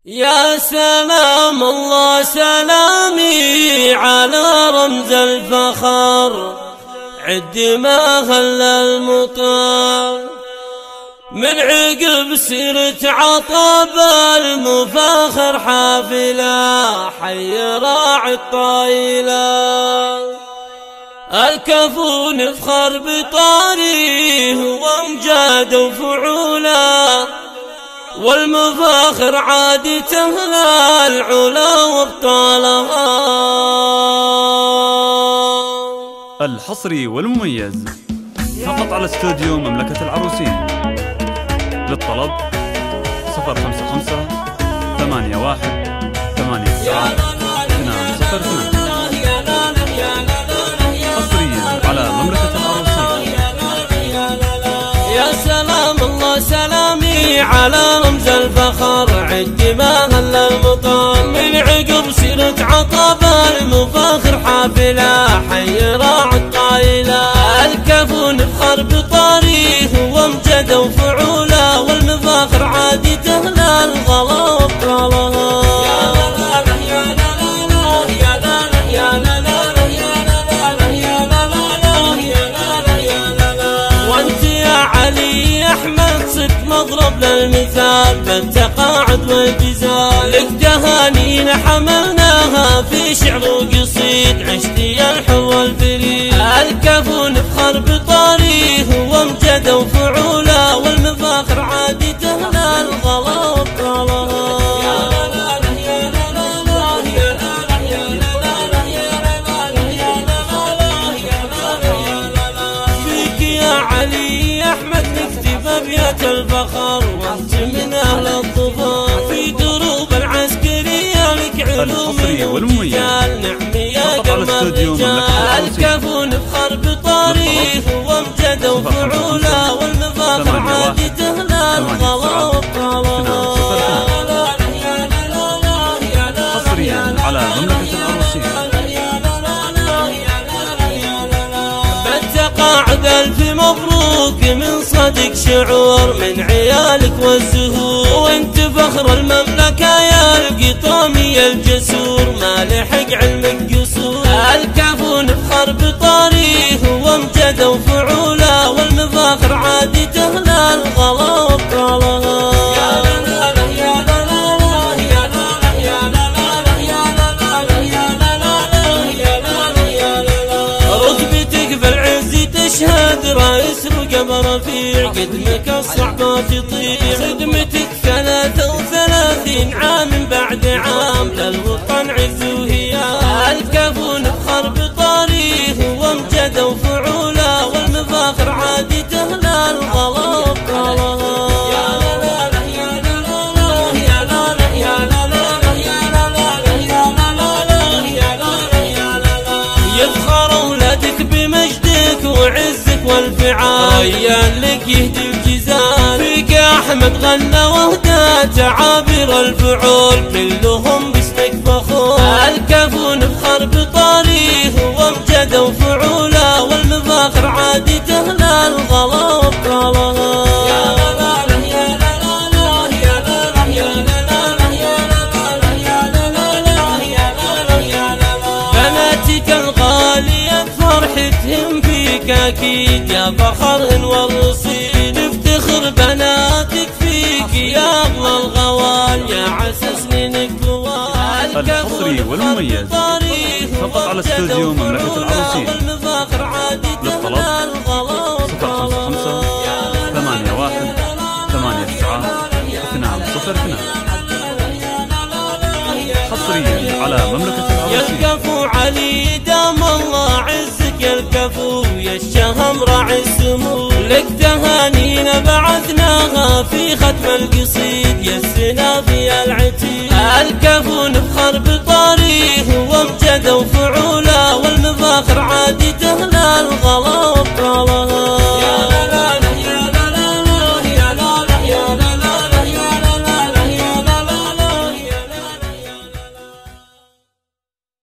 يا سلام الله سلامي على رمز الفخر، عد ما خلى المطر من عقب سيرة عطب المفاخر حافلة حي راعي الطايلة. الكفو نفخر بطاريه وامجاد وفعوله، والمفاخر عادته العلا وابطالها. الحصري والمميز فقط على استوديو مملكة العروسين. للطلب 055 81 89 202 حصريا على مملكة العروسين. يا سلام الله سلامي على رمز الفخر، عد ما هل المطر من عقب سيرة عطب المفاخر حافلة حي راعي الطايلة. الكفو نفخر بطاريه وامجد وفعوله، والمفاخر عادي تهلى الغلا وابطالها. مضرب للمثال بالتقاعد والجزال، لك تهانينا حملناها في شعر وقصيد، عشت يا الحر والفريد. الكفو نفخر بطاريه وامجد وفعوله، والمفاخر عادي تهلى الغلا وابطالها. فيك يا علي احمد نكتب ابيات الفخر، وانت من اهل الظفر في دروب العسكريه لك علوم والرجال. نعم يا قلب الرجال. الكفو نفخر بطاريه وامجد وفعوله، والمفاخر عادي تهلى الغلا وابطالها. حصريا على مملكة العروسين. بالتقاعد الف مبروك من صدق شعور من عيالك والزهور، وانت فخر المملكة يا القطامي الجسور، ما لحق علمك قصور. الكفو نفخر بطاريه وامجد وفعوله، والمفاخر عادي تهلى الغلا وابطالها. رتبتك في العز تشهد رئيس رقب رفيع، قدمك الصعبة تطيع، خدمتك 33 عام بعد عام للوطن عز وهيام. الكفو نفخر بطاريه وامجد وفعوله، والمفاخر عادي تهلى الغلا وابطالها. يفخر اولادك بمجدك وعزك والفعال، ريان لك يهدي الجزال. فيك احمد غنى وهدى تعابير الفعول، كلهم باسمك فخور. الكفو نفخر بطاريه وامجد وفعوله، والمفاخر عادي تهلى الغلا وابطالها. بناتك الغالية فرحتهم فيك اكيد، يا فخرهن والرصيد. نفتخر بناتك فيك يا اغلى الغوال، يا عسى سنينك طوال. الحصري والمميز فقط على استوديو مملكة العروسين. للطلب 055 81 89 202 حصريا على مملكة العروسين. يا الكفو علي دام الله عزك، يا الكفو يا الشهم راعي السمو، لك تهانينا بعثناها في ختم القصيد، يا السنافي العتيد. الكفو نفخر بطاريه وامجد وفعوله، والمفاخر